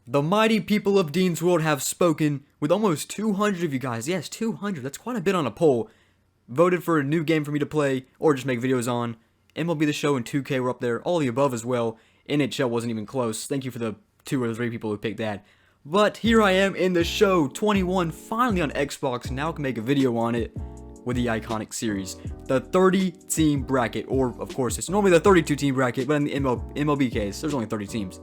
The mighty people of Deansworld have spoken, with almost 200 of you guys, yes, 200, that's quite a bit on a poll, voted for a new game for me to play, or just make videos on. MLB The Show and 2K were up there, all the above as well. NHL wasn't even close. Thank you for the 2 or 3 people who picked that. But here I am in the show, 21, finally on Xbox, now I can make a video on it with the iconic series. The 30-team bracket, or of course it's normally the 32-team bracket, but in the MLB case, there's only 30 teams.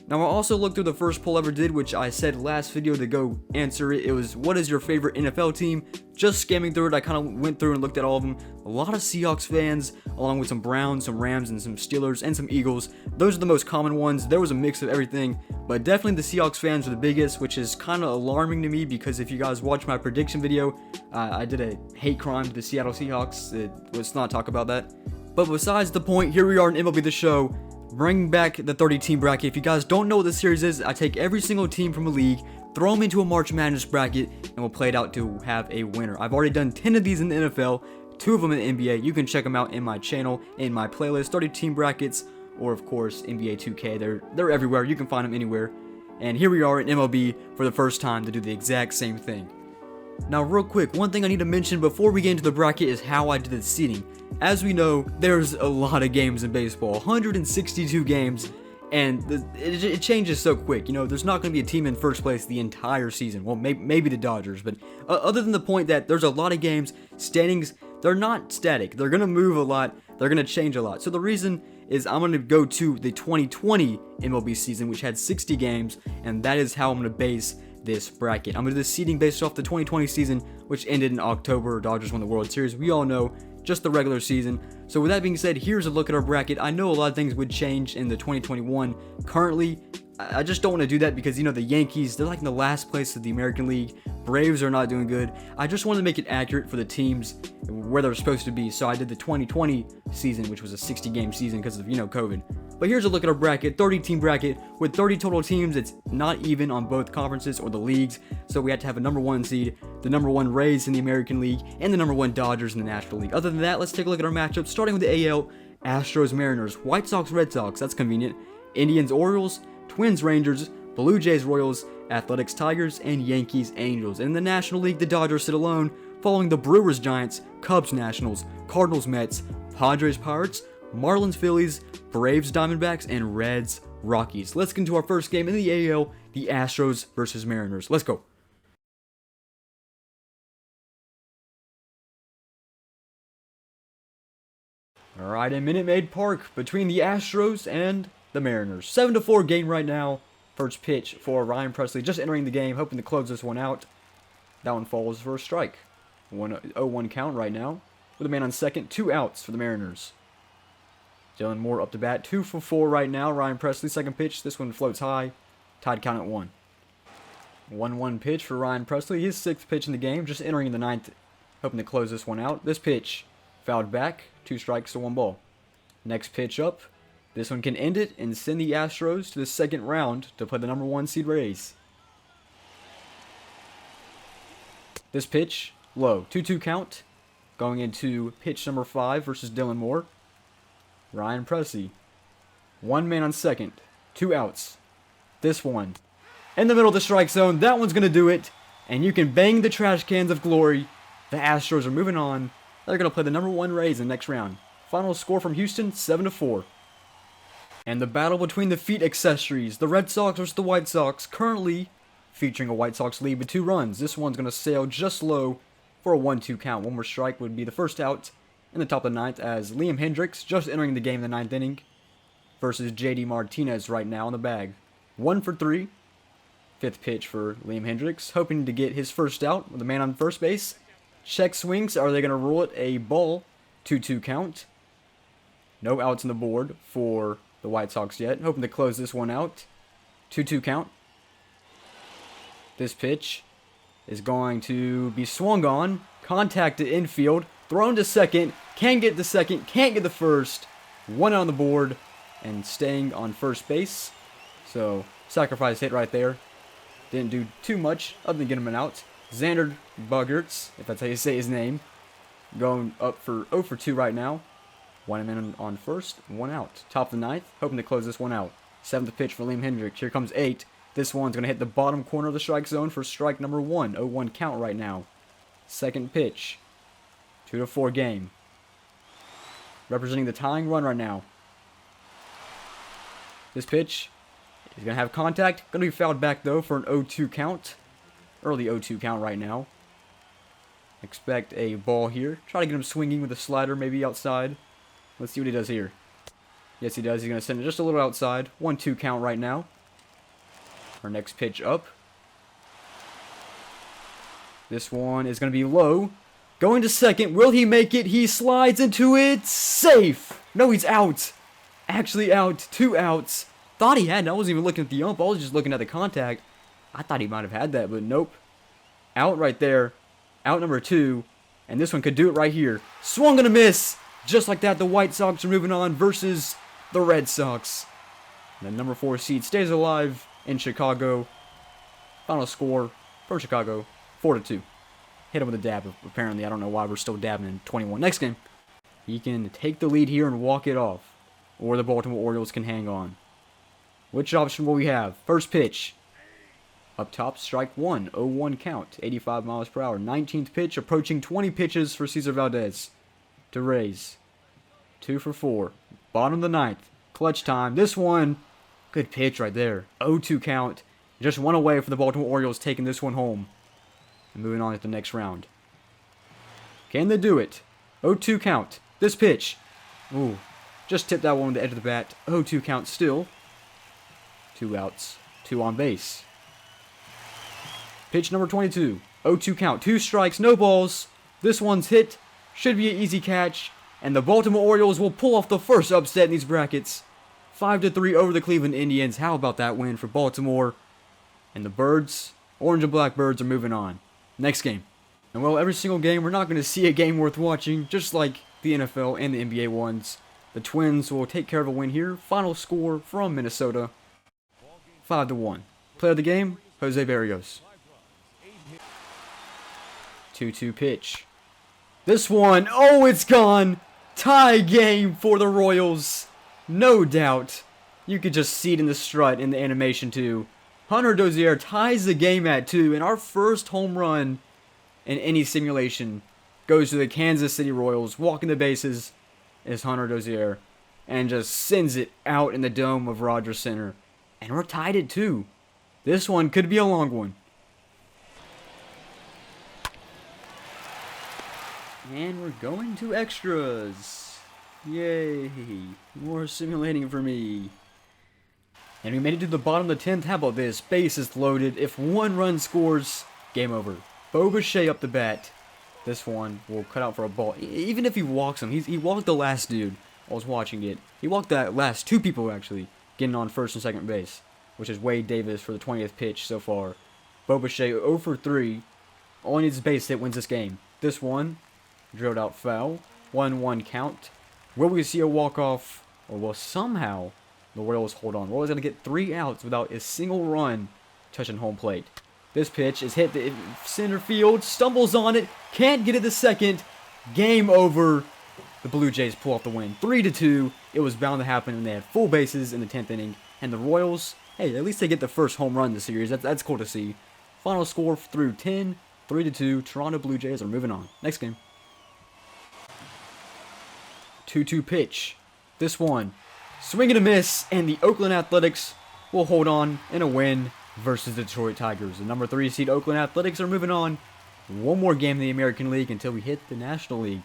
Now I also looked through the first poll I ever did, which I said last video to go answer it. It was, what is your favorite NFL team? Just scamming through it, I kind of went through and looked at all of them. A lot of Seahawks fans, along with some Browns, some Rams, and some Steelers, and some Eagles. Those are the most common ones. There was a mix of everything, but definitely the Seahawks fans are the biggest, which is kind of alarming to me because if you guys watch my prediction video, I did a hate crime to the Seattle Seahawks. Let's not talk about that. But besides the point, here we are in MLB The Show. Bring back the 30-team bracket. If you guys don't know what this series is, I take every single team from a league, throw them into a March Madness bracket, and we'll play it out to have a winner. I've already done 10 of these in the NFL, 2 of them in the NBA. You can check them out in my channel, in my playlist, 30-team brackets, or of course, NBA 2K. They're everywhere. You can find them anywhere. And here we are in MLB for the first time to do the exact same thing. Now, real quick, one thing I need to mention before we get into the bracket is how I did the seeding. As we know, there's a lot of games in baseball, 162 games, and it changes so quick. You know, there's not going to be a team in first place the entire season. Well, maybe the Dodgers, but other than the point that there's a lot of games, standings, they're not static. They're going to move a lot. They're going to change a lot. So the reason is I'm going to go to the 2020 MLB season, which had 60 games, and that is how I'm going to base this bracket. I'm going to do the seeding based off the 2020 season, which ended in October. Dodgers won the World Series. We all know, just the regular season. So with that being said, here's a look at our bracket. I know a lot of things would change in the 2021. Currently, I just don't want to do that because, you know, the Yankees, they're like in the last place of the American League. Braves are not doing good. I just wanted to make it accurate for the teams where they're supposed to be. So I did the 2020 season, which was a 60-game season because of, you know, COVID. But here's a look at our bracket, 30-team bracket. With 30 total teams, it's not even on both conferences or the leagues. So we had to have a number 1 seed, the number 1 Rays in the American League, and the number 1 Dodgers in the National League. Other than that, let's take a look at our matchups, starting with the AL, Astros, Mariners, White Sox, Red Sox, that's convenient, Indians, Orioles, Twins, Rangers, Blue Jays, Royals, Athletics, Tigers, and Yankees, Angels. And in the National League, the Dodgers sit alone, following the Brewers, Giants, Cubs, Nationals, Cardinals, Mets, Padres, Pirates, Marlins, Phillies, Braves, Diamondbacks, and Reds, Rockies. Let's get into our first game in the AL, the Astros versus Mariners. Let's go. Alright, in Minute Maid Park between the Astros and the Mariners. 7-4 game right now. First pitch for Ryan Pressly, just entering the game, hoping to close this one out. That one falls for a strike. 0-1 count right now. With a man on second, 2 outs for the Mariners. Dylan Moore up to bat, 2 for 4 right now. Ryan Pressly, second pitch. This one floats high. Tied count at 1. 1-1 pitch for Ryan Pressly. His 6th pitch in the game, just entering in the 9th, hoping to close this one out. This pitch fouled back, 2 strikes to 1 ball. Next pitch up. This one can end it and send the Astros to the second round to play the number 1 seed Rays. This pitch, low. 2-2 count. Going into pitch number 5 versus Dylan Moore. Ryan Pressly. 1 man on second. 2 outs. This one. In the middle of the strike zone. That one's going to do it. And you can bang the trash cans of glory. The Astros are moving on. They're going to play the number 1 Rays in the next round. Final score from Houston, 7-4. And the battle between the feet accessories. The Red Sox versus the White Sox. Currently featuring a White Sox lead with 2 runs. This one's going to sail just low for a 1-2 count. One more strike would be the first out in the top of the 9th as Liam Hendricks just entering the game in the 9th inning versus JD Martinez right now in the bag. 1 for 3. 5th pitch for Liam Hendricks, hoping to get his first out with a man on first base. Check swings. Are they going to rule it a ball? 2-2 count. No outs on the board for the White Sox yet. Hoping to close this one out. 2-2 count. This pitch is going to be swung on. Contacted infield. Thrown to second. Can't get the second. Can't get the first. 1 out on the board. And staying on first base. So, sacrifice hit right there. Didn't do too much other than get him an out. Xander Bogaerts, if that's how you say his name, going up for 0 for 2 right now. 1 man on first, 1 out. Top of the 9th, hoping to close this one out. 7th pitch for Liam Hendricks. Here comes 8. This one's going to hit the bottom corner of the strike zone for strike number 1. 0-1 count right now. Second pitch. 2-4 game. Representing the tying run right now. This pitch is going to have contact. Going to be fouled back, though, for an 0-2 count. Early 0-2 count right now. Expect a ball here. Try to get him swinging with a slider, maybe outside. Let's see what he does here. Yes, he does. He's going to send it just a little outside. 1-2 count right now. Our next pitch up. This one is going to be low. Going to second. Will he make it? He slides into it. Safe. No, he's out. Actually out. 2 outs. Thought he had it. I wasn't even looking at the ump. I was just looking at the contact. I thought he might have had that, but nope. Out right there. Out number 2. And this one could do it right here. Swung and a miss. Just like that, the White Sox are moving on versus the Red Sox. The number 4 seed stays alive in Chicago. Final score for Chicago, 4-2. Hit him with a dab, apparently. I don't know why we're still dabbing in 21. Next game. He can take the lead here and walk it off. Or the Baltimore Orioles can hang on. Which option will we have? First pitch. Up top, strike 1. 0-1 count. 85 miles per hour. 19th pitch, approaching 20 pitches for Cesar Valdez to raise. 2 for 4. Bottom of the 9th. Clutch time. This one, good pitch right there. 0-2 count. Just one away for the Baltimore Orioles taking this one home. And moving on to the next round. Can they do it? 0-2 count. This pitch. Ooh. Just tipped that one on the edge of the bat. 0-2 count still. 2 outs. 2 on base. Pitch number 22. 0-2 count. 2 strikes. No balls. This one's hit. Should be an easy catch. And the Baltimore Orioles will pull off the first upset in these brackets. 5-3 over the Cleveland Indians. How about that win for Baltimore? And the Birds, Orange and Black Birds, are moving on. Next game. And well, every single game, we're not going to see a game worth watching, just like the NFL and the NBA ones. The Twins will take care of a win here. Final score from Minnesota, 5-1. Player of the game, Jose Berrios. 2-2 pitch. This one, oh, it's gone. Tie game for the Royals. No doubt. You could just see it in the strut in the animation too. Hunter Dozier ties the game at 2, and our first home run in any simulation goes to the Kansas City Royals. Walking the bases is Hunter Dozier, and just sends it out in the dome of Rogers Center. And we're tied at 2. This one could be a long one. And we're going to extras. Yay. More simulating for me. And we made it to the bottom of the 10th. How about this? Bases loaded. If 1 run scores, game over. Bo Bichette up the bat. This one will cut out for a ball. Even if he walks him, he walked the last dude. I was watching it. He walked that last 2 people, actually, getting on first and second base, which is Wade Davis for the 20th pitch so far. Bo Bichette 0 for 3. All he needs is base hit, wins this game. This one, drilled out foul. 1-1 count. Will we see a walk-off, or will somehow the Royals hold on? Royals going to get 3 outs without a single run touching home plate. This pitch is hit the center field, stumbles on it, can't get it to second. Game over. The Blue Jays pull off the win. 3-2. It was bound to happen, and they had full bases in the 10th inning. And the Royals, hey, at least they get the first home run in the series. That's cool to see. Final score through 10, 3-2. Toronto Blue Jays are moving on. Next game. 2-2 pitch. This one, swing and a miss, and the Oakland Athletics will hold on in a win versus the Detroit Tigers. The number 3 seed Oakland Athletics are moving on. 1 more game in the American League until we hit the National League.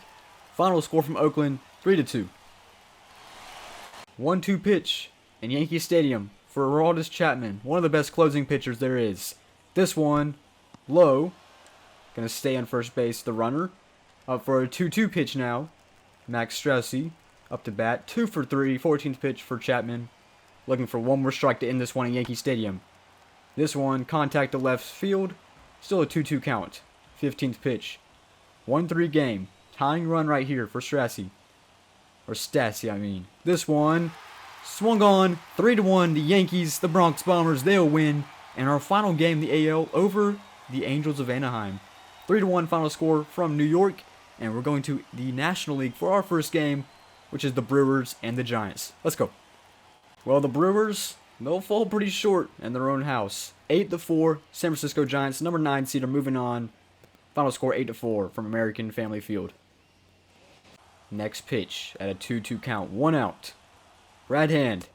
Final score from Oakland, 3-2. 1-2 pitch in Yankee Stadium for Aroldis Chapman, one of the best closing pitchers there is. This one, low, gonna stay on first base, the runner. Up for a 2-2 pitch now. Max Strassi up to bat, 2 for 3, 14th pitch for Chapman. Looking for 1 more strike to end this one in Yankee Stadium. This one, contact to left field, still a 2-2 count. 15th pitch. 1-3 game. Tying run right here for Strassi. Or Stassi, I mean. This one, swung on, 3-1. The Yankees, the Bronx Bombers, they'll win. And our final game, the AL, over the Angels of Anaheim. 3-1 final score from New York. And we're going to the National League for our first game, which is the Brewers and the Giants. Let's go. Well, the Brewers, they'll fall pretty short in their own house. 8-4, San Francisco Giants, number 9 seed, are moving on. Final score 8-4 from American Family Field. Next pitch at a 2-2 count, 1 out. Right hand.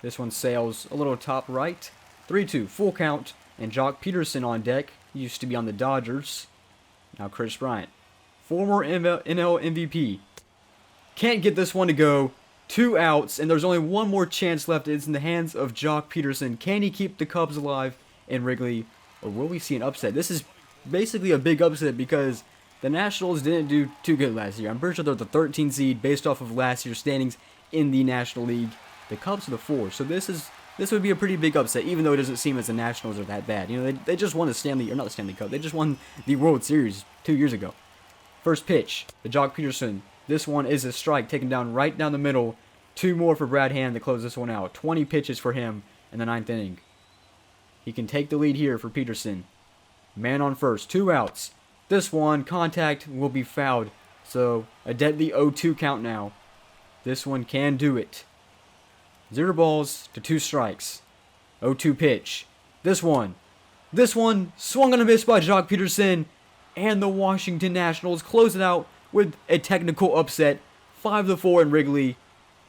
This one sails a little top right. 3-2, full count, and Jock Peterson on deck. He used to be on the Dodgers. Now Chris Bryant, former NL MVP. Can't get this one to go. 2 outs, and there's only one more chance left. It's in the hands of Jock Peterson. Can he keep the Cubs alive in Wrigley, or will we see an upset? This is basically a big upset because the Nationals didn't do too good last year. I'm pretty sure they're the 13 seed based off of last year's standings in the National League. The Cubs are the 4, so this would be a pretty big upset, even though it doesn't seem as the Nationals are that bad. You know, they just won not the Stanley Cup. They just won the World Series 2 years ago. First pitch, the Jock Peterson. This one is a strike, taken down right down the middle. 2 more for Brad Hand to close this one out. 20 pitches for him in the 9th inning. He can take the lead here for Peterson. Man on first, 2 outs. This one, contact, will be fouled. So, a deadly 0-2 count now. This one can do it. 0 balls to 2 strikes. 0-2 pitch. This one swung on a miss by Jock Peterson. And the Washington Nationals close it out with a technical upset. 5-4 in Wrigley.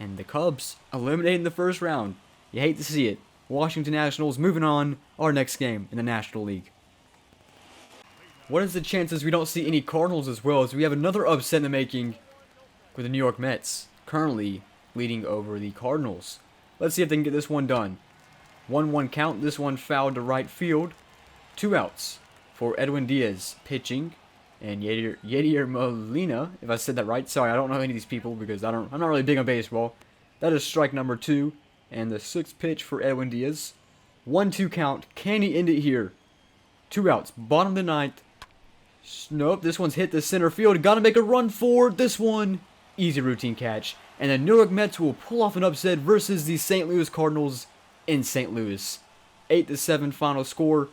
And the Cubs eliminated in the first round. You hate to see it. Washington Nationals moving on. Our next game in the National League. What is the chances we don't see any Cardinals as well, as we have another upset in the making with the New York Mets currently leading over the Cardinals. Let's see if they can get this one done. 1-1 count. This one fouled to right field. 2 outs for Edwin Diaz pitching. And Yadier Molina, if I said that right. Sorry, I don't know any of these people because I'm not really big on baseball. That is strike number 2. And the 6th pitch for Edwin Diaz. 1-2 count. Can he end it here? 2 outs. Bottom of the 9th. Nope, this one's hit the center field. Gotta make a run for this one. Easy routine catch. And the New York Mets will pull off an upset versus the St. Louis Cardinals in St. Louis. 8-7 final score.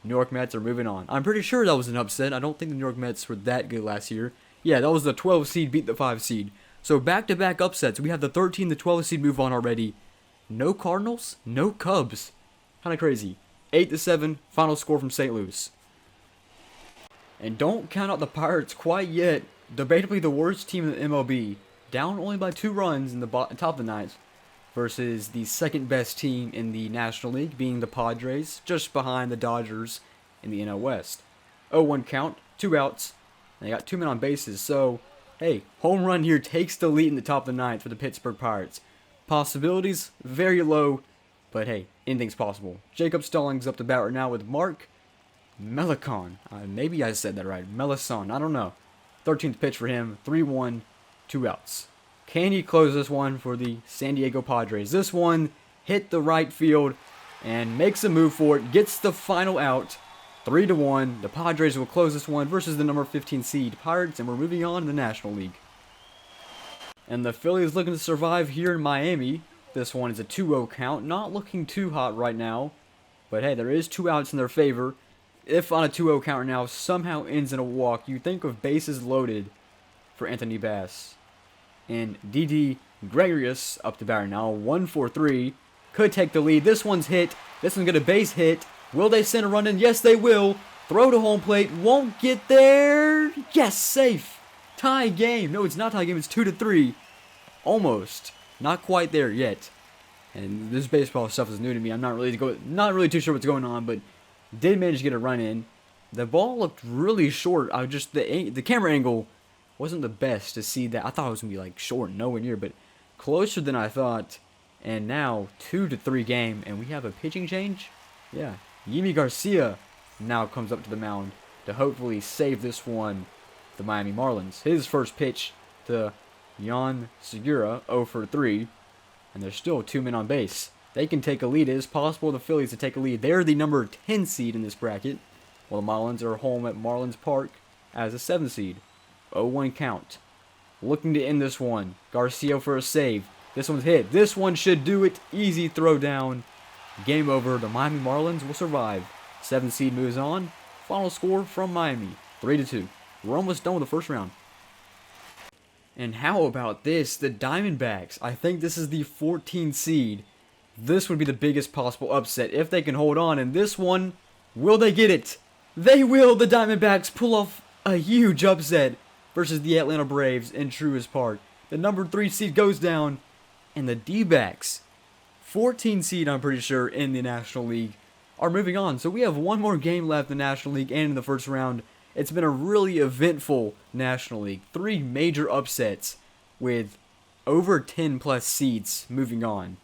New York Mets are moving on. I'm pretty sure that was an upset. I don't think the New York Mets were that good last year. Yeah, that was the 12 seed beat the 5 seed. So back-to-back upsets. We have the 13, the 12 seed move on already. No Cardinals, no Cubs. Kind of crazy. 8-7 final score from St. Louis. And don't count out the Pirates quite yet. Debatably the worst team in the MLB. Down only by 2 runs in the top of the 9th. Versus the second best team in the National League, being the Padres, just behind the Dodgers in the NL West. 0-1 count, 2 outs, and they got 2 men on bases. So, hey, home run here takes the lead in the top of the 9th for the Pittsburgh Pirates. Possibilities, very low, but hey, anything's possible. Jacob Stallings up to bat right now with Mark Melicon. Maybe I said that right. Melisson, I don't know. 13th pitch for him, 3-1, 2 outs. Can he close this one for the San Diego Padres? This one hit the right field and makes a move for it. Gets the final out. 3-1. The Padres will close this one versus the number 15 seed Pirates, and we're moving on to the National League. And the Phillies looking to survive here in Miami. This one is a 2-0 count. Not looking too hot right now. But hey, there is 2 outs in their favor. If on a 2-0 count right now somehow ends in a walk, you think of bases loaded for Anthony Bass. And D.D. Gregorius up to bat right now. 1-4-3. Could take the lead. This one's hit. This one's got a base hit. Will they send a run in? Yes, they will. Throw to home plate. Won't get there. Yes, safe. Tie game. No, it's not tie game. It's 2-3. Almost. Not quite there yet. And this baseball stuff is new to me. I'm not really too sure what's going on, but did manage to get a run in. The ball looked really short. The camera angle wasn't the best to see that. I thought it was going to be like short, nowhere near, but closer than I thought. And now 2-3 game, and we have a pitching change. Yeah, Yimi Garcia now comes up to the mound to hopefully save this one. The Miami Marlins. His first pitch to Jan Segura, 0-3, and there's still 2 men on base. They can take a lead. It is possible for the Phillies to take a lead. They're the number 10 seed in this bracket, while the Marlins are home at Marlins Park as a 7 seed. 0-1 count. Looking to end this one. Garcia for a save. This one's hit. This one should do it. Easy throw down. Game over. The Miami Marlins will survive. 7 seed moves on. Final score from Miami. 3-2. We're almost done with the first round. And how about this? The Diamondbacks. I think this is the 14 seed. This would be the biggest possible upset if they can hold on. And this one, will they get it? They will. The Diamondbacks pull off a huge upset versus the Atlanta Braves in Truist Park. The number 3 seed goes down, and the D-backs, 14 seed I'm pretty sure in the National League, are moving on. So we have one more game left in the National League and in the first round. It's been a really eventful National League. 3 major upsets with over 10 plus seeds moving on.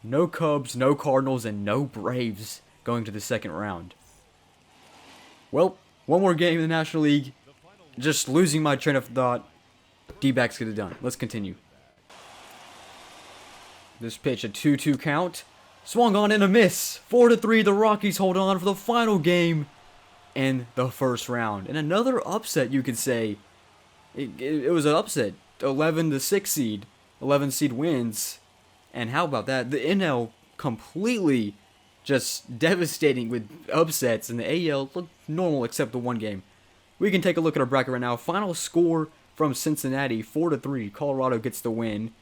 No Cubs, no Cardinals, and no Braves going to the second round. Well, one more game in the National League. Just losing my train of thought. D-backs get it done. Let's continue. This pitch, a 2-2 count. Swung on and a miss. 4-3, the Rockies hold on for the final game in the first round. And another upset, you could say. It was an upset. 11-6 seed. 11 seed wins. And how about that? The NL completely just devastating with upsets. And the AL looked normal except the one game. We can take a look at our bracket right now. Final score from Cincinnati, 4-3. Colorado gets the win.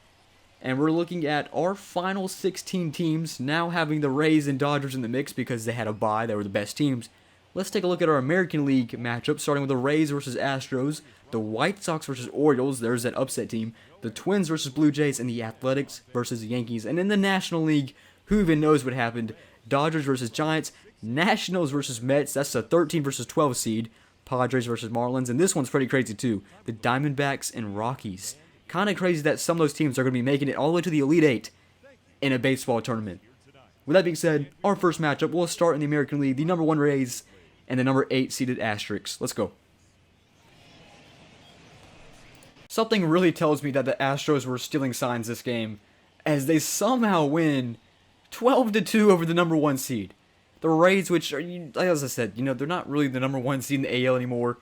And we're looking at our final 16 teams now having the Rays and Dodgers in the mix because they had a bye. They were the best teams. Let's take a look at our American League matchup, starting with the Rays versus Astros, the White Sox versus Orioles, there's that upset team, the Twins versus Blue Jays, and the Athletics versus Yankees. And in the National League, who even knows what happened? Dodgers versus Giants, Nationals versus Mets, that's the 13 versus 12 seed, Padres versus Marlins, and this one's pretty crazy too, the Diamondbacks and Rockies. Kind of crazy that some of those teams are going to be making it all the way to the Elite Eight in a baseball tournament. With that being said, our first matchup will start in the American League, the number 1 Rays and the number 8 seeded Asterix. Let's go. Something really tells me that the Astros were stealing signs this game, as they somehow win 12-2 over the number 1 seed. The Rays, which are, as I said, they're not really the number 1 seed in the AL anymore.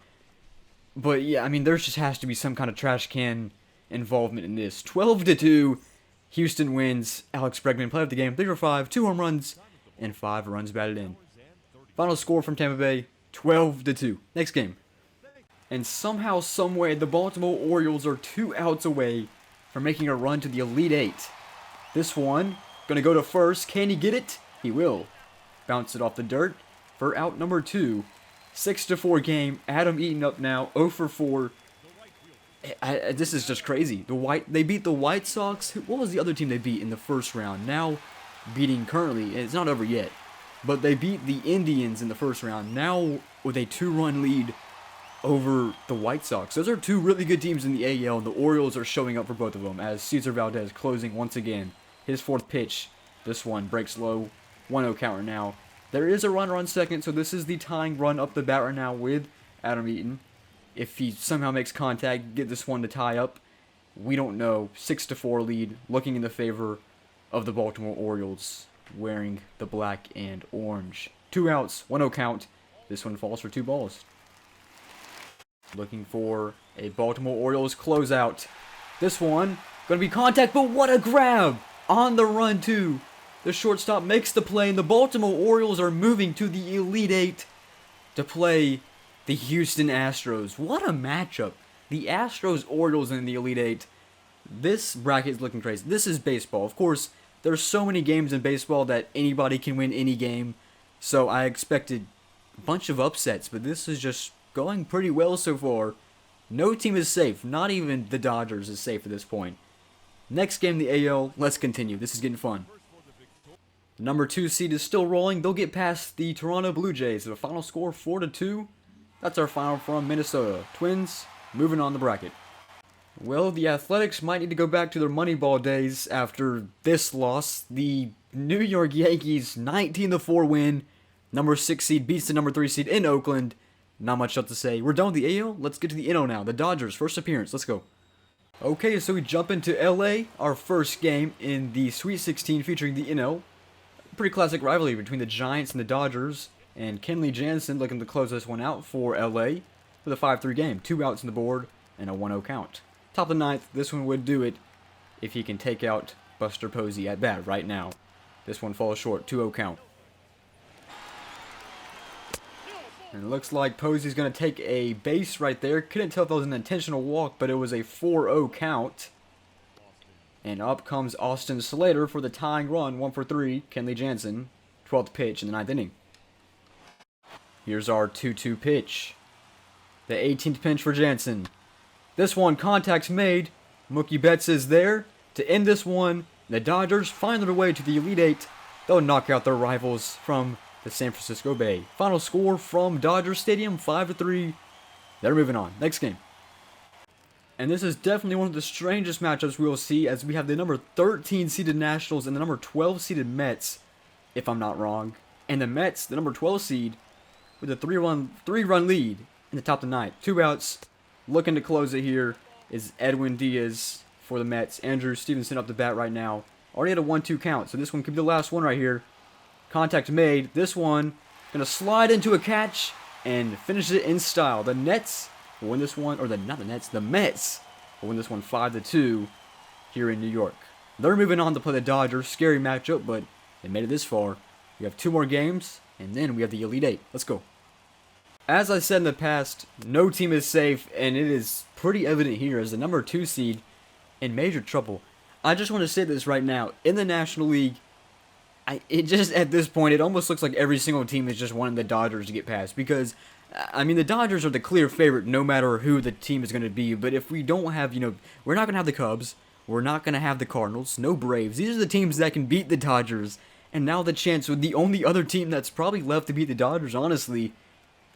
But yeah, I mean, there just has to be some kind of trash can involvement in this. 12-2, Houston wins. Alex Bregman played of the game, 3 for 5, 2 home runs, and 5 runs batted in. Final score from Tampa Bay, 12-2. Next game. And somehow, someway, the Baltimore Orioles are 2 outs away from making a run to the Elite Eight. This one, gonna go to first. Can he get it? He will. Bounce it off the dirt for out number 2. 6-4 game. Adam Eaton up now, 0 for 4. This is just crazy. They beat the White Sox. What was the other team they beat in the first round? Now beating currently, it's not over yet, but they beat the Indians in the first round. Now with a 2-run lead over the White Sox. Those are 2 really good teams in the AL, and the Orioles are showing up for both of them as Cesar Valdez closing once again. His 4th pitch. This one breaks low. 1-0 counter now. There is a runner on second, so this is the tying run up the bat right now with Adam Eaton. If he somehow makes contact, get this one to tie up, we don't know. 6-4 lead, looking in the favor of the Baltimore Orioles, wearing the black and orange. 2 outs, 1-0 count. This one falls for 2 balls. Looking for a Baltimore Orioles closeout. This one, going to be contact, but what a grab! On the run, too. The shortstop makes the play, and the Baltimore Orioles are moving to the Elite Eight to play the Houston Astros. What a matchup. The Astros-Orioles in the Elite Eight. This bracket is looking crazy. This is baseball. Of course, there's so many games in baseball that anybody can win any game. So I expected a bunch of upsets, but this is just going pretty well so far. No team is safe. Not even the Dodgers is safe at this point. Next game, the AL. Let's continue. This is getting fun. The number 2 seed is still rolling. They'll get past the Toronto Blue Jays. The final score, 4-2. That's our final from Minnesota. Twins, moving on the bracket. Well, the Athletics might need to go back to their Moneyball days after this loss. The New York Yankees, 19-4 win. Number 6 seed beats the number 3 seed in Oakland. Not much else to say. We're done with the AL. Let's get to the NL now. The Dodgers, first appearance. Let's go. Okay, so we jump into LA, our first game in the Sweet 16 featuring the NL. Pretty classic rivalry between the Giants and the Dodgers. And Kenley Jansen looking to close this one out for LA for the 5-3 game. 2 outs on the board and a 1-0 count. Top of the 9th, this one would do it if he can take out Buster Posey at bat right now. This one falls short, 2-0 count. And it looks like Posey's going to take a base right there. Couldn't tell if that was an intentional walk, but it was a 4-0 count. And up comes Austin Slater for the tying run, 1 for 3. Kenley Jansen, 12th pitch in the 9th inning. Here's our 2-2 pitch. The 18th pitch for Jansen. This one, contact's made. Mookie Betts is there to end this one. The Dodgers find their way to the Elite Eight. They'll knock out their rivals from the San Francisco Bay. Final score from Dodger Stadium, 5-3. They're moving on. Next game. And this is definitely one of the strangest matchups we will see, as we have the number 13 seeded Nationals and the number 12 seeded Mets, if I'm not wrong. And the Mets, the number 12 seed, with a three-run lead in the top of the ninth. 2 outs. Looking to close it here is Edwin Diaz for the Mets. Andrew Stevenson up the bat right now. Already had a 1-2 count, so this one could be the last one right here. Contact made. This one going to slide into a catch and finish it in style. The Nets will win this one, or the Mets will win this one 5-2 here in New York. They're moving on to play the Dodgers. Scary matchup, but they made it this far. We have 2 more games, and then we have the Elite Eight. Let's go. As I said in the past, no team is safe, and it is pretty evident here as the number 2 seed in major trouble. I just want to say this right now. In the National League, it just, at this point, it almost looks like every single team is just wanting the Dodgers to get past. Because, I mean, the Dodgers are the clear favorite no matter who the team is going to be. But if we don't have, we're not going to have the Cubs. We're not going to have the Cardinals. No Braves. These are the teams that can beat the Dodgers. And now the chance with the only other team that's probably left to beat the Dodgers, honestly,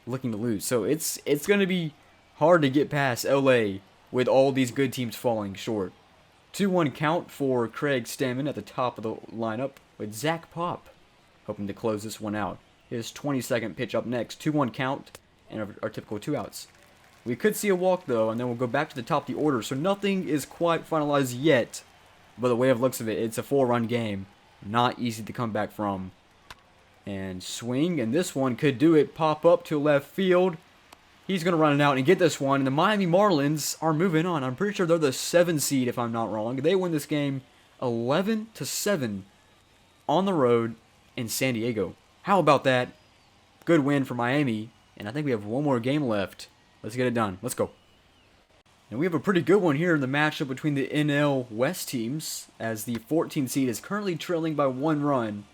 looking to lose. So it's going to be hard to get past LA with all these good teams falling short. 2-1 count for Craig Stammen at the top of the lineup with Zach Pop hoping to close this one out. His 22nd pitch up next. 2-1 count and our typical 2 outs. We could see a walk though, and then we'll go back to the top of the order. So nothing is quite finalized yet, but the way it looks of it, it's a 4-run game. Not easy to come back from. And swing, and this one could do it. Pop up to left field. He's going to run it out and get this one. And the Miami Marlins are moving on. I'm pretty sure they're the 7 seed, if I'm not wrong. They win this game 11-7 on the road in San Diego. How about that? Good win for Miami. And I think we have one more game left. Let's get it done. Let's go. And we have a pretty good one here in the matchup between the NL West teams, as the 14 seed is currently trailing by 1 run.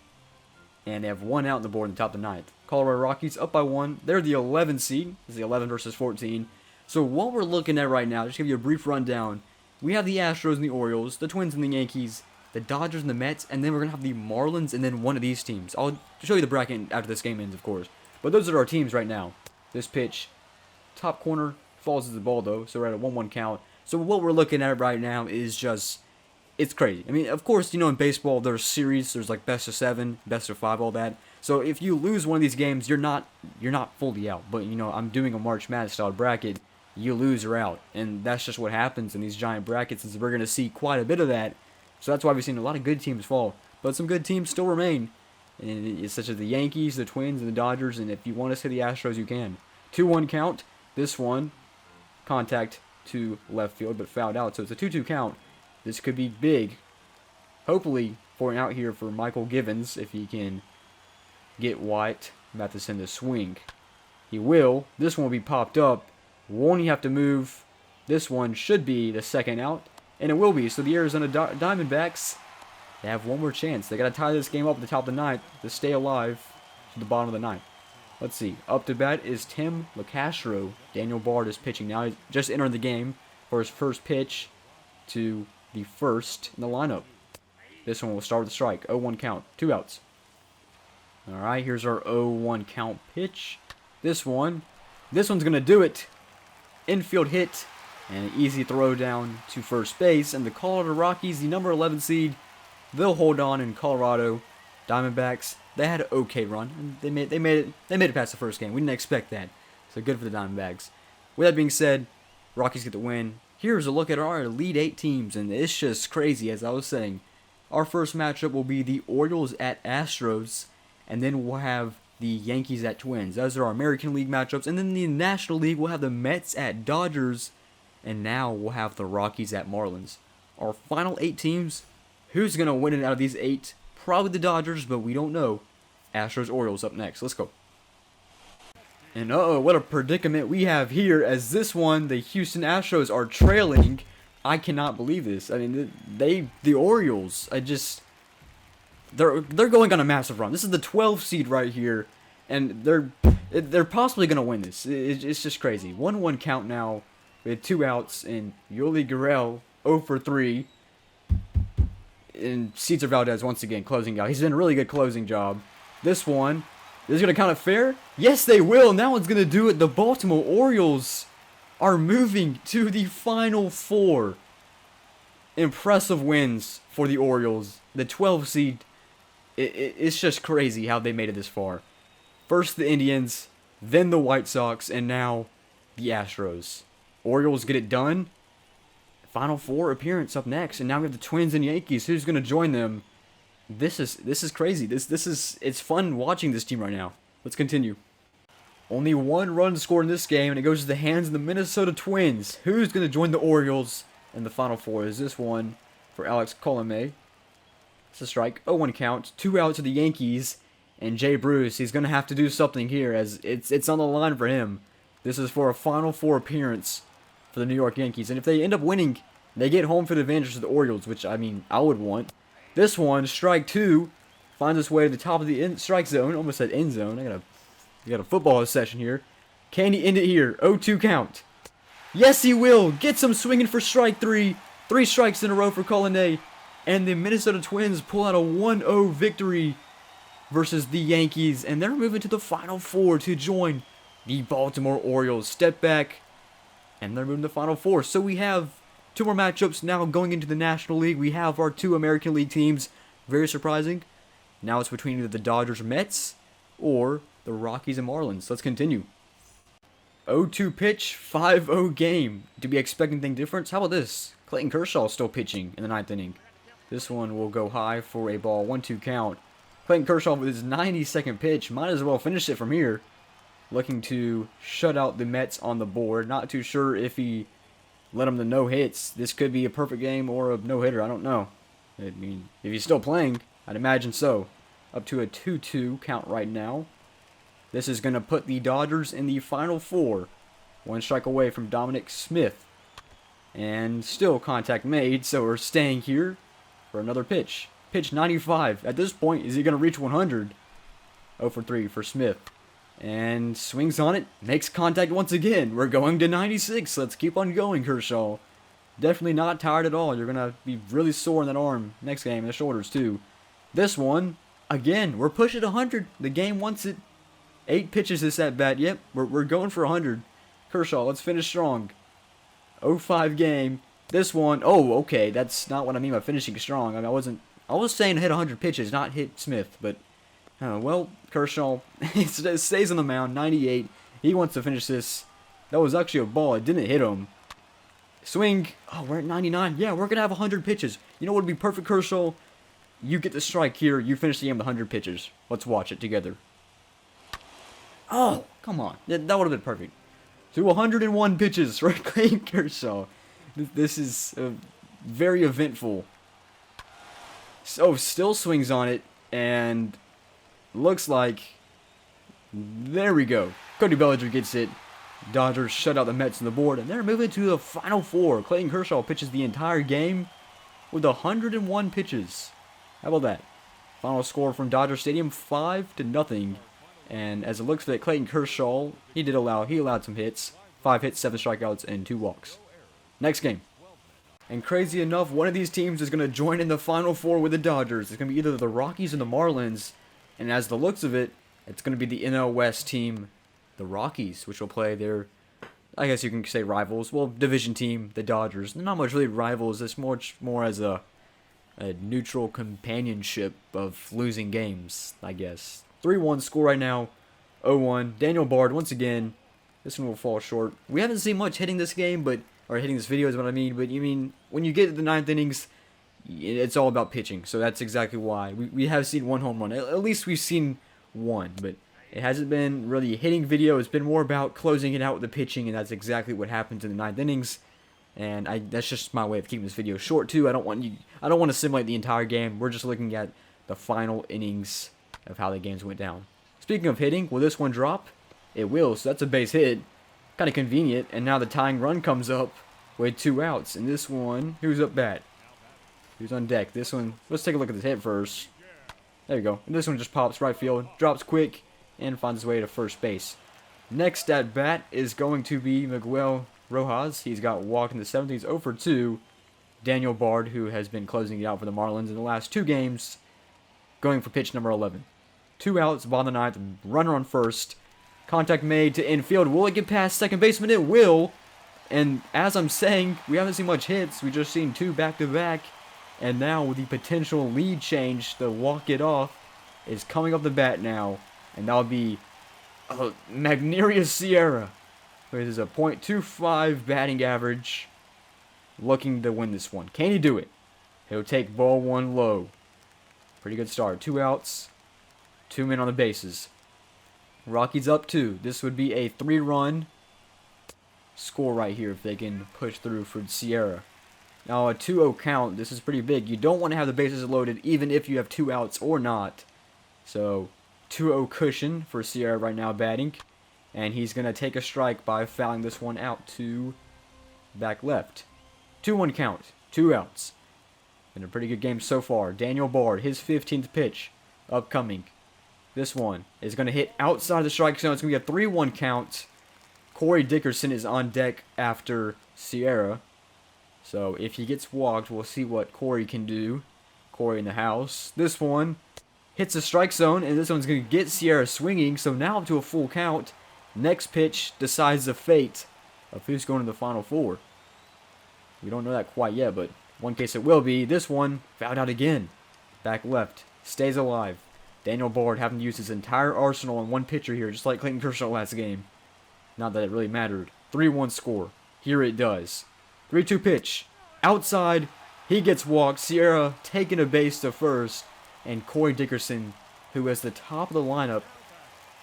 And they have 1 out on the board in the top of the 9th. Colorado Rockies up by 1. They're the 11 seed. It's the 11 versus 14. So what we're looking at right now, just to give you a brief rundown. We have the Astros and the Orioles, the Twins and the Yankees, the Dodgers and the Mets, and then we're going to have the Marlins and then one of these teams. I'll show you the bracket after this game ends, of course. But those are our teams right now. This pitch, top corner, falls to the ball though, so we're at a 1-1 count. So what we're looking at right now is just, it's crazy. I mean, of course, in baseball, there's series, there's like best of 7, best of 5, all that. So if you lose one of these games, you're not fully out. But I'm doing a March Madness style bracket. You lose or out, and that's just what happens in these giant brackets. Is we're going to see quite a bit of that. So that's why we've seen a lot of good teams fall, but some good teams still remain, and it's such as the Yankees, the Twins, and the Dodgers. And if you want to say the Astros, you can. 2-1 count. This one, contact to left field, but fouled out. So it's a 2-2 count. This could be big. Hopefully, for an out here for Michael Givens, if he can get White. About to send a swing. He will. This one will be popped up. Won't he have to move? This one should be the 2nd out, and it will be. So the Arizona Diamondbacks, they have one more chance. They got to tie this game up at the top of the 9th to stay alive to the bottom of the 9th. Let's see. Up to bat is Tim LeCastro. Daniel Bard is pitching now. He's just entered the game for his first pitch to the first in the lineup. This one will start with a strike. 0-1 count. 2 outs. Alright, here's our 0-1 count pitch. This one's going to do it. Infield hit. And an easy throw down to first base. And the Colorado Rockies, the number 11 seed, they'll hold on in Colorado. Diamondbacks, they had an okay run. They made it past the first game. We didn't expect that. So good for the Diamondbacks. With that being said, Rockies get the win. Here's a look at our Elite 8 teams, and it's just crazy, as I was saying. Our first matchup will be the Orioles at Astros, and then we'll have the Yankees at Twins. Those are our American League matchups. And then the National League, we'll have the Mets at Dodgers, and now we'll have the Rockies at Marlins. Our final 8 teams, who's going to win it out of these 8? Probably the Dodgers, but we don't know. Astros, Orioles up next. Let's go. And what a predicament we have here, as this one, the Houston Astros are trailing I cannot believe this. I mean, the Orioles, they're going on a massive run. This is the 12th seed right here, and they're possibly gonna win this. It's just crazy. 1-1 count now with 2 outs, and Yoli Gurriel 0 for 3, and Cesar Valdez once again closing out. He's done a really good closing job. This one is gonna count it fair. Yes, they will. Now it's gonna do it. The Baltimore Orioles are moving to the Final Four. Impressive wins for the Orioles. The 12 seed, it's just crazy how they made it this far. First the Indians, then the White Sox, and now the Astros. Orioles get it done. Final Four appearance up next, and now we have the Twins and Yankees. Who's going to join them? This is crazy. It's fun watching this team right now. Let's continue. Only 1 run scored in this game, and it goes to the hands of the Minnesota Twins. Who's going to join the Orioles in the Final Four? Is this one for Alex Colomé? It's a strike. 0-1 count. 2 outs to the Yankees. And Jay Bruce, he's going to have to do something here, as it's on the line for him. This is for a Final Four appearance for the New York Yankees. And if they end up winning, they get home field advantage to the Orioles, which, I mean, I would want. This one, strike 2, finds its way to the top of the strike zone. Almost said end zone. I got a football session here. Can he end it here? 0-2 count. Yes, he will. Gets him swinging for strike 3. 3 strikes in a row for Colonay. And the Minnesota Twins pull out a 1-0 victory versus the Yankees. And they're moving to the Final Four to join the Baltimore Orioles. Step back. And they're moving to the Final Four. So we have 2 more matchups now going into the National League. We have our 2 American League teams. Very surprising. Now it's between either the Dodgers or Mets or the Rockies and Marlins. Let's continue. 0-2 pitch, 5-0 game. Do we expect anything different? How about this? Clayton Kershaw still pitching in the 9th inning. This one will go high for a ball. 1-2 count. Clayton Kershaw with his 92nd pitch. Might as well finish it from here. Looking to shut out the Mets on the board. Not too sure if he let them to no hits. This could be a perfect game or a no-hitter. I don't know. I mean, if he's still playing, I'd imagine so. Up to a 2-2 count right now. This is going to put the Dodgers in the Final Four. 1 strike away from Dominic Smith. And still contact made, so we're staying here for another pitch. Pitch 95. At this point, is he going to reach 100? 0 for 3 for Smith. And swings on it. Makes contact once again. We're going to 96. Let's keep on going, Kershaw. Definitely not tired at all. You're going to be really sore in that arm next game, and the shoulders too. This one, again, we're pushing 100. The game wants it. 8 pitches this at bat. Yep, we're going for 100. Kershaw, let's finish strong. 0-5 game. This one, oh, okay, that's not what I mean by finishing strong. I mean, I was saying hit 100 pitches, not hit Smith, but, well, Kershaw stays on the mound, 98. He wants to finish this. That was actually a ball. It didn't hit him. Swing. Oh, we're at 99. Yeah, we're going to have 100 pitches. You know what would be perfect, Kershaw? You get the strike here. You finish the game with 100 pitches. Let's watch it together. Oh, come on. That would have been perfect. To 101 pitches for Clayton Kershaw. This is very eventful. So, still swings on it. And looks like... There we go. Cody Bellinger gets it. Dodgers shut out the Mets on the board. And they're moving to the Final Four. Clayton Kershaw pitches the entire game with 101 pitches. How about that? Final score from Dodger Stadium, 5-0. And as it looks like Clayton Kershaw, he allowed some hits. 5 hits, 7 strikeouts, and 2 walks. Next game. And crazy enough, one of these teams is going to join in the Final Four with the Dodgers. It's going to be either the Rockies or the Marlins. And as the looks of it, it's going to be the NL West team, the Rockies, which will play their, I guess you can say rivals. Well, division team, the Dodgers. They're not much really rivals. It's more as a neutral companionship of losing games, I guess. 3-1 score right now. 0-1. Daniel Bard, once again. This one will fall short. We haven't seen much hitting this game, or hitting this video is what I mean. But you mean, when you get to the 9th innings, it's all about pitching. So that's exactly why. We have seen 1 home run. At least we've seen 1. But it hasn't been really a hitting video. It's been more about closing it out with the pitching. And that's exactly what happens in the 9th innings. And that's just my way of keeping this video short too. I don't want to simulate the entire game. We're just looking at the final innings of how the games went down. Speaking of hitting, will this one drop? It will, so that's a base hit. Kind of convenient, and now the tying run comes up with 2 outs. And this one, who's up bat? Who's on deck? This one, let's take a look at this hit first. There you go. And this one just pops right field, drops quick, and finds his way to first base. Next at bat is going to be Miguel Rojas. He's got walk in the 7th. He's 0 for 2. Daniel Bard, who has been closing it out for the Marlins in the last 2 games, going for pitch number 11. 2 outs, bottom of the 9th, runner on first. Contact made to infield. Will it get past second baseman? It will. And as I'm saying, we haven't seen much hits. We've just seen 2 back-to-back. And now with the potential lead change, the walk it off is coming up the bat now. And that'll be Magneuris Sierra, who is a .25 batting average, looking to win this one. Can he do it? He'll take ball 1 low. Pretty good start. 2 outs, 2 men on the bases. Rockies up 2. This would be a 3-run score right here if they can push through for Sierra. Now a 2-0 count, this is pretty big. You don't want to have the bases loaded even if you have 2 outs or not. So 2-0 cushion for Sierra right now batting. And he's going to take a strike by fouling this one out to back left. 2-1 count, 2 outs. Been a pretty good game so far. Daniel Bard, his 15th pitch, upcoming. This one is going to hit outside the strike zone. It's going to be a 3-1 count. Corey Dickerson is on deck after Sierra. So if he gets walked, we'll see what Corey can do. Corey in the house. This one hits the strike zone, and this one's going to get Sierra swinging. So now up to a full count. Next pitch decides the fate of who's going to the Final Four. We don't know that quite yet, but one case it will be. This one fouled out again. Back left. Stays alive. Daniel Bard having to use his entire arsenal on one pitcher here, just like Clayton Kershaw last game. Not that it really mattered. 3-1 score. Here it does. 3-2 pitch. Outside. He gets walked. Sierra taking a base to first. And Corey Dickerson, who is the top of the lineup,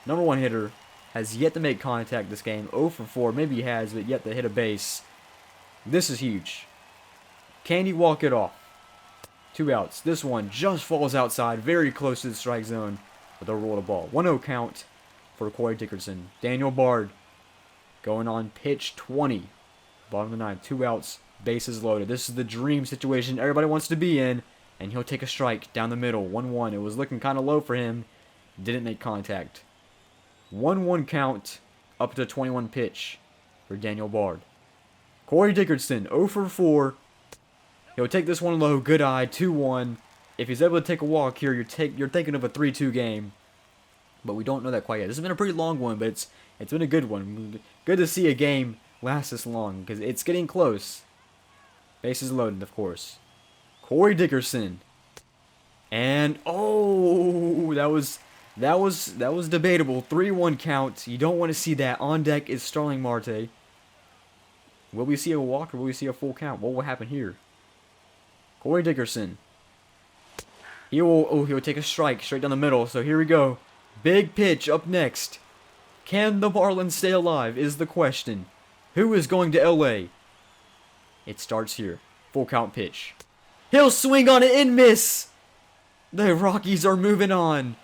number 1 hitter, has yet to make contact this game. 0 for 4. Maybe he has, but yet to hit a base. This is huge. Can he walk it off? 2 outs. This one just falls outside, very close to the strike zone, with a roll of ball. 1-0 count for Corey Dickerson. Daniel Bard going on pitch 20. Bottom of the 9th. 2 outs. Bases loaded. This is the dream situation everybody wants to be in. And he'll take a strike down the middle. 1-1. It was looking kind of low for him. Didn't make contact. 1-1 count up to 21 pitch for Daniel Bard. Corey Dickerson, 0 for 4. He'll take this one low. Good eye. 2-1. If he's able to take a walk here, you're thinking of a 3-2 game. But we don't know that quite yet. This has been a pretty long one, but it's been a good one. Good to see a game last this long, because it's getting close. Bases loaded, of course. Corey Dickerson. And oh, that was debatable. 3-1 count. You don't want to see that. On deck is Starling Marte. Will we see a walk or will we see a full count? What will happen here? Corey Dickerson. He'll take a strike straight down the middle. So here we go. Big pitch up next. Can the Marlins stay alive is the question. Who is going to LA? It starts here. Full count pitch. He'll swing on it and miss. The Rockies are moving on.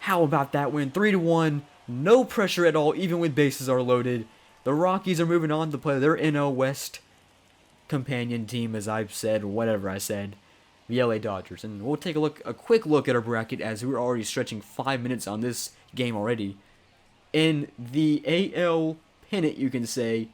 How about that win? 3-1. No pressure at all, even with bases are loaded. The Rockies are moving on to play their NL West companion team, as I've said, whatever I said, the LA Dodgers. And we'll take a quick look at our bracket, as we're already stretching 5 minutes on this game already. In the AL pennant, you can say,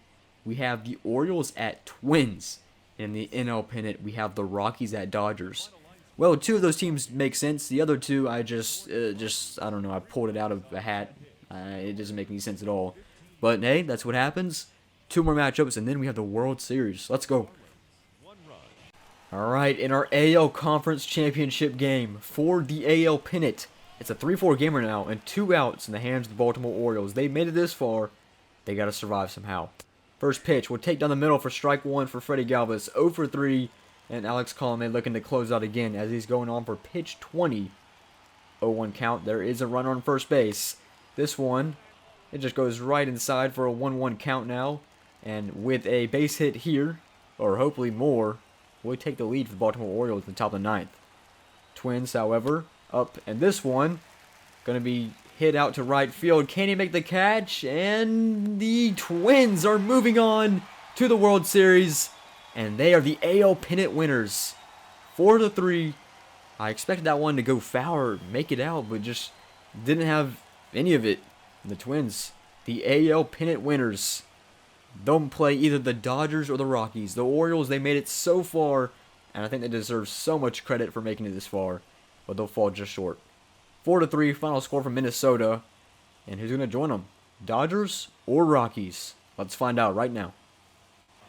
we have the Orioles at Twins. In the NL pennant, we have the Rockies at Dodgers. Well, 2 of those teams make sense. The other 2, I just I don't know, I pulled it out of a hat. It doesn't make any sense at all. But hey, that's what happens. 2 more matchups, and then we have the World Series. Let's go. Alright, in our AL Conference Championship game for the AL pennant, it's a 3-4 gamer now, and 2 outs in the hands of the Baltimore Orioles. They made it this far. They got to survive somehow. First pitch, we'll take down the middle for strike 1 for Freddie Galvis. 0 for 3, and Alex Colomé looking to close out again as he's going on for pitch 20. 0-1 count. There is a runner on first base. This one, it just goes right inside for a 1-1 count now. And with a base hit here, or hopefully more, we'll take the lead for the Baltimore Orioles in the top of the 9th. Twins, however, up, and this one going to be hit out to right field. Can he make the catch? And the Twins are moving on to the World Series. And they are the AL pennant winners. 4-3. I expected that one to go foul or make it out, but just didn't have any of it. And the Twins, the AL pennant winners. They'll play either the Dodgers or the Rockies. The Orioles, they made it so far, and I think they deserve so much credit for making it this far, but they'll fall just short. 4-3, final score from Minnesota. And who's going to join them? Dodgers or Rockies? Let's find out right now.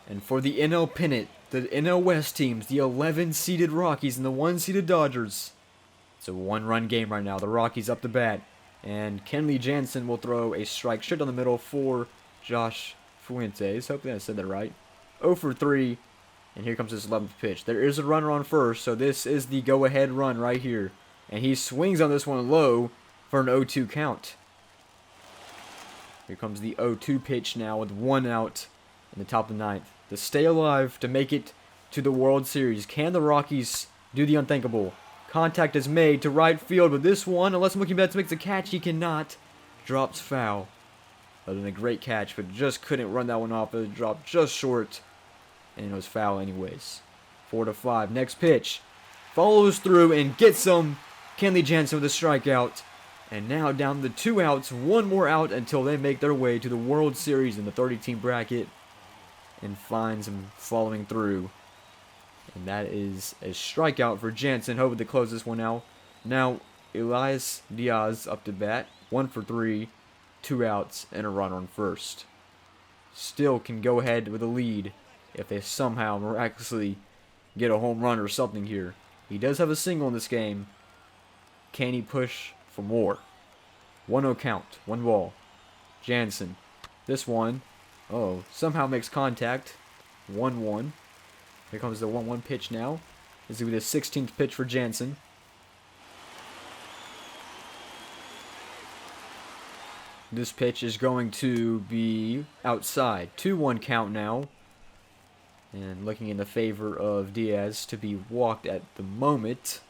And for the NL pennant, the NL West teams, the 11-seeded Rockies and the 1-seeded Dodgers. It's a one-run game right now. The Rockies up to bat. And Kenley Jansen will throw a strike straight down the middle for Josh Fuentes. Hopefully I said that right. 0-for-3. And here comes his 11th pitch. There is a runner on first, so this is the go-ahead run right here. And he swings on this one low for an 0-2 count. Here comes the 0-2 pitch now with 1 out in the top of the 9th. To stay alive, to make it to the World Series. Can the Rockies do the unthinkable? Contact is made to right field, but this one, unless Mookie Betts makes a catch, he cannot. Drops foul. Other than a great catch, but just couldn't run that one off. It dropped just short, and it was foul anyways. 4-5. Next pitch. Follows through and gets him. Kenley Jansen with a strikeout. And now down to 2 outs. 1 more out until they make their way to the World Series in the 30-team bracket. And finds him following through. And that is a strikeout for Jansen. Hoping to close this one out. Now, Elias Diaz up to bat. 1-for-3. 2 outs and a runner on first. Still can go ahead with a lead if they somehow miraculously get a home run or something here. He does have a single in this game. Can he push for more? 1-0 count. 1 ball. Jansen. This one. Oh, somehow makes contact. 1-1. Here comes the 1-1 pitch now. This will be the 16th pitch for Jansen. This pitch is going to be outside. 2-1 count now. And looking in the favor of Diaz to be walked at the moment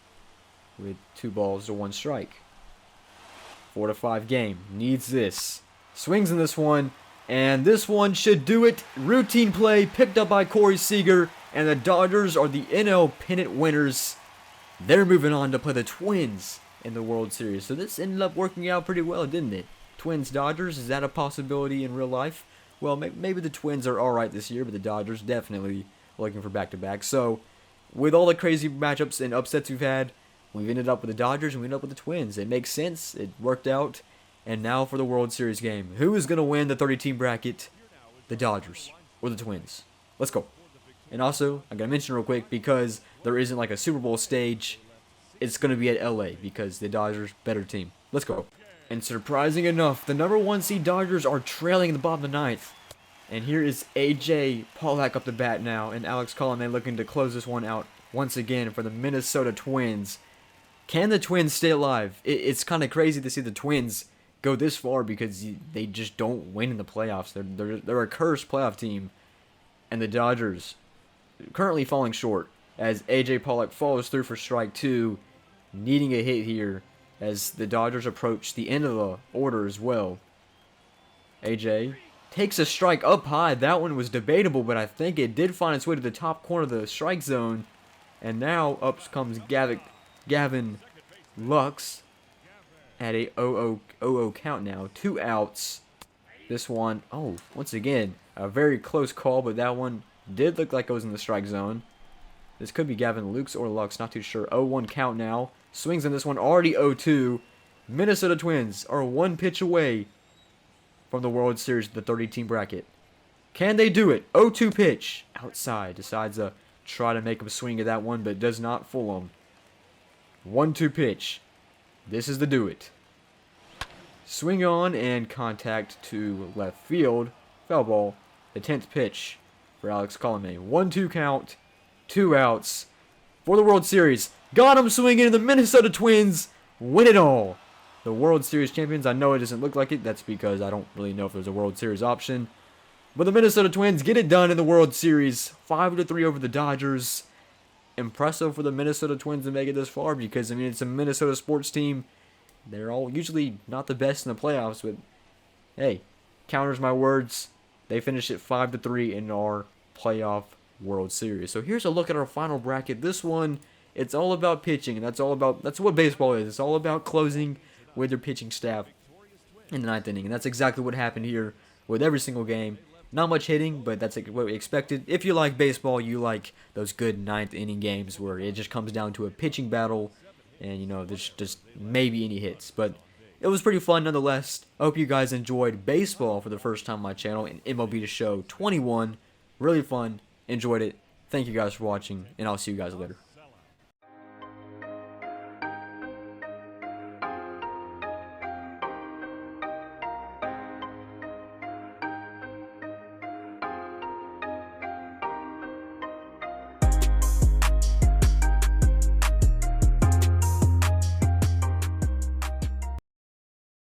with 2 balls to 1 strike. 4-5 game. Needs this. Swings in this one. And this one should do it. Routine play picked up by Corey Seager. And the Dodgers are the NL pennant winners. They're moving on to play the Twins in the World Series. So this ended up working out pretty well, didn't it? Twins-Dodgers, is that a possibility in real life? Well, maybe the Twins are alright this year, but the Dodgers definitely looking for back-to-back. So, with all the crazy matchups and upsets we've had, we've ended up with the Dodgers and we ended up with the Twins. It makes sense. It worked out. And now for the World Series game. Who is going to win the 30-team bracket? The Dodgers or the Twins? Let's go. And also, I'm going to mention real quick, because there isn't like a Super Bowl stage, it's going to be at LA because the Dodgers better team. Let's go. And surprising enough, the number 1 seed Dodgers are trailing in the bottom of the 9th. And here is A.J. Pollock up the bat now, and Alex Colomé looking to close this one out once again for the Minnesota Twins. Can the Twins stay alive? It's kind of crazy to see the Twins go this far because they just don't win in the playoffs. They're a cursed playoff team. And the Dodgers currently falling short as A.J. Pollock follows through for strike 2, needing a hit here as the Dodgers approach the end of the order as well. A.J. takes a strike up high. That one was debatable, but I think it did find its way to the top corner of the strike zone. And now up comes Gavin Lux at a 0-0 count now. 2 outs. This one, once again, a very close call, but that one did look like it was in the strike zone. This could be Gavin Lux or Lux, not too sure. 0-1 count now. Swings on this one, already 0-2. Minnesota Twins are 1 pitch away from the World Series, the 30-team bracket. Can they do it? 0-2 pitch. Outside. Decides to try to make him swing at that one, but does not fool him. 1-2 pitch. This is the do it. Swing on and contact to left field. Foul ball. The 10th pitch for Alex Colomé. 1-2 count. 2 outs for the World Series. Got him swinging, and the Minnesota Twins win it all. The World Series champions. I know it doesn't look like it. That's because I don't really know if there's a World Series option. But the Minnesota Twins get it done in the World Series. 5-3 over the Dodgers. Impressive for the Minnesota Twins to make it this far because, I mean, it's a Minnesota sports team. They're all usually not the best in the playoffs, but hey, counters my words. They finished at 5-3 and are playoff World Series. So here's a look at our final bracket. This one, it's all about pitching, and that's what baseball is. It's all about closing with your pitching staff in the ninth inning, and that's exactly what happened here with every single game. Not much hitting, but that's what we expected. If you like baseball, you like those good ninth inning games where it just comes down to a pitching battle, and there's just maybe any hits. But it was pretty fun nonetheless. I hope you guys enjoyed baseball for the first time on my channel in MLB The Show 21. Really fun. Enjoyed it. Thank you guys for watching, and I'll see you guys later.